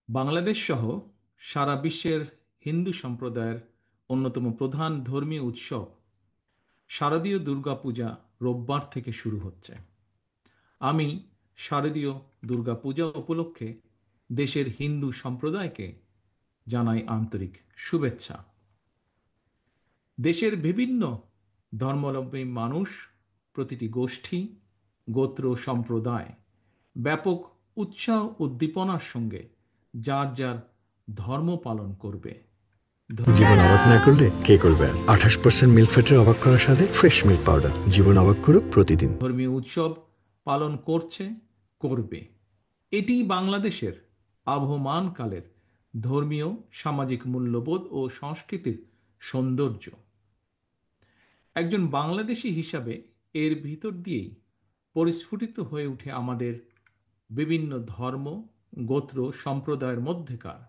বাংলাদেশ সহ সারা বিশ্বের হিন্দু সম্প্রদায়ের অন্যতম প্রধান ধর্মীয় উৎসব শারদীয় দুর্গাপূজা রোববার থেকে শুরু হচ্ছে। আমি শারদীয় দুর্গাপূজা উপলক্ষে দেশের হিন্দু সম্প্রদায়কে জানাই আন্তরিক শুভেচ্ছা। দেশের বিভিন্ন ধর্মাবলম্বী মানুষ, প্রতিটি গোষ্ঠী, গোত্র, সম্প্রদায় ব্যাপক উৎসাহ উদ্দীপনার সঙ্গে যার যার ধর্ম পালন করবে। জীবন অবাক না করলে কে করবে? 28% মিল্ক ফ্যাটের অবাক করার সাথে ফ্রেশ মিল্ক পাউডার। জীবন অবাক করুক প্রতিদিন। ধর্মীয় উৎসব পালন করছে, করবে। এটি বাংলাদেশের আবহমানকালের ধর্মীয় সামাজিক মূল্যবোধ ও সংস্কৃতির সৌন্দর্য। একজন বাংলাদেশী হিসাবে এর ভিতর দিয়েই পরিস্ফুটিত হয়ে ওঠে আমাদের বিভিন্ন ধর্ম, গোত্র, সম্প্রদায়ের মধ্যেকার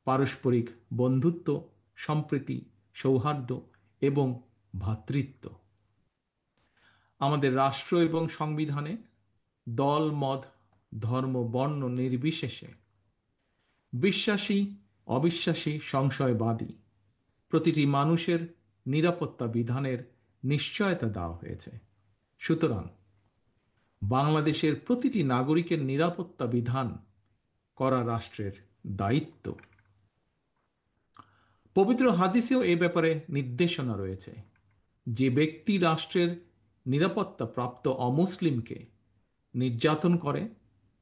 পারস্পরিক বন্ধুত্ব, সম্প্রীতি, সৌহার্দ্য এবং ভ্রাতৃত্ব। আমাদের রাষ্ট্র এবং সংবিধানে দল, মত, ধর্ম, বর্ণ নির্বিশেষে বিশ্বাসী, অবিশ্বাসী, সংশয়বাদী প্রতিটি মানুষের নিরাপত্তা বিধানের নিশ্চয়তা দেওয়া হয়েছে। সুতরাং বাংলাদেশের প্রতিটি নাগরিকের নিরাপত্তা বিধান করা রাষ্ট্রের দায়িত্ব। পবিত্র হাদিসেও এ ব্যাপারে নির্দেশনা রয়েছে। যে ব্যক্তি রাষ্ট্রের নিরাপত্তা প্রাপ্ত অমুসলিমকে নির্যাতন করে,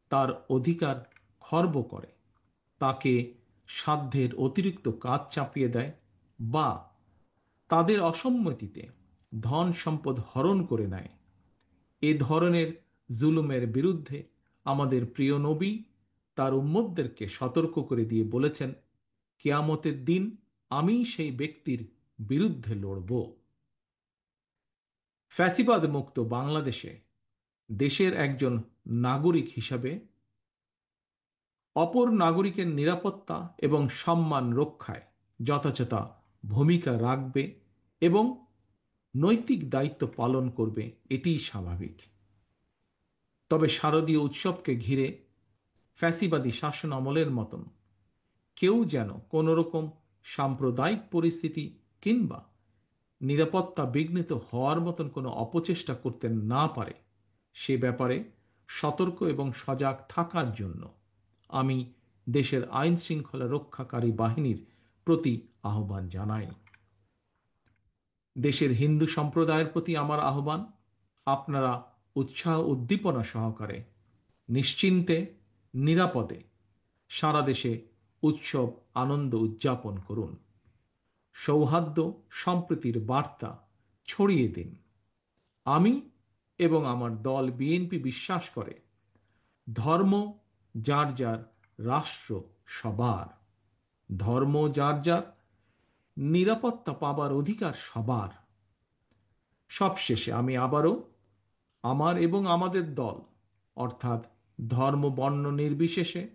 তার অধিকার খর্ব করে, তাকে সাধ্যের অতিরিক্ত কাজ চাপিয়ে দেয় বা তাদের অসম্মতিতে ধন সম্পদ হরণ করে নেয়, এ ধরনের জুলুমের বিরুদ্ধে আমাদের প্রিয় নবী তার উম্মতদেরকে সতর্ক করে দিয়ে বলেছেন, কিয়ামতের দিন আমি সেই ব্যক্তির বিরুদ্ধে লড়ব। ফ্যাসিবাদ মুক্ত বাংলাদেশে দেশের একজন নাগরিক হিসাবে অপর নাগরিকের নিরাপত্তা এবং সম্মান রক্ষায় যথাযথ ভূমিকা রাখবে এবং নৈতিক দায়িত্ব পালন করবে, এটিই স্বাভাবিক। তবে শারদীয় উৎসবকে ঘিরে ফ্যাসিবাদী শাসন আমলের মতন কেউ যেন কোনো রকম সাম্প্রদায়িক পরিস্থিতি কিংবা নিরাপত্তা বিঘ্নিত হওয়ার মতন কোনো অপচেষ্টা করতে না পারে, সে ব্যাপারে সতর্ক এবং সজাগ থাকার জন্য আমি দেশের আইন শৃঙ্খলা রক্ষাকারী বাহিনীর প্রতি আহ্বান জানাই। দেশের হিন্দু সম্প্রদায়ের প্রতি আমার আহ্বান, আপনারা উৎসাহ উদ্দীপনা সহকারে নিশ্চিন্তে নিরাপদে সারা দেশে উৎসব আনন্দ উদযাপন করুন। সৌহার্দ্য সম্প্রীতির বার্তা ছড়িয়ে দিন। আমি এবং আমার দল বিএনপি বিশ্বাস করে, ধর্ম যার যার, রাষ্ট্র সবার। ধর্ম যার যার, নিরাপত্তা পাবার অধিকার সবার। সবশেষে আমি আবারও আমার এবং আমাদের দল অর্থাৎ ধর্ম বর্ণ নির্বিশেষে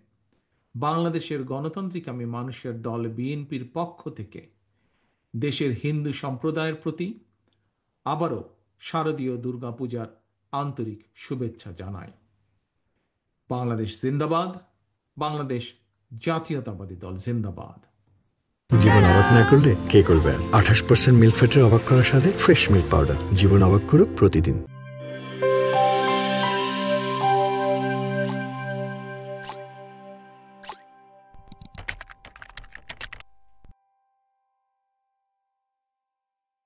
বাংলাদেশের গণতান্ত্রিকামী মানুষের দল বিএনপির পক্ষ থেকে দেশের হিন্দু সম্প্রদায়ের প্রতি আবারও শারদীয় দুর্গাপূজার আন্তরিক শুভেচ্ছা জানাই। বাংলাদেশ জিন্দাবাদ, বাংলাদেশ জাতীয়তাবাদী দল জিন্দাবাদ। জীবন অবাক না করলে কে করবে? 28% মিল্ক ফ্যাটের অবাক করার সাথে ফ্রেশ মিল্ক পাউডার। জীবন অবাক করুক প্রতিদিন।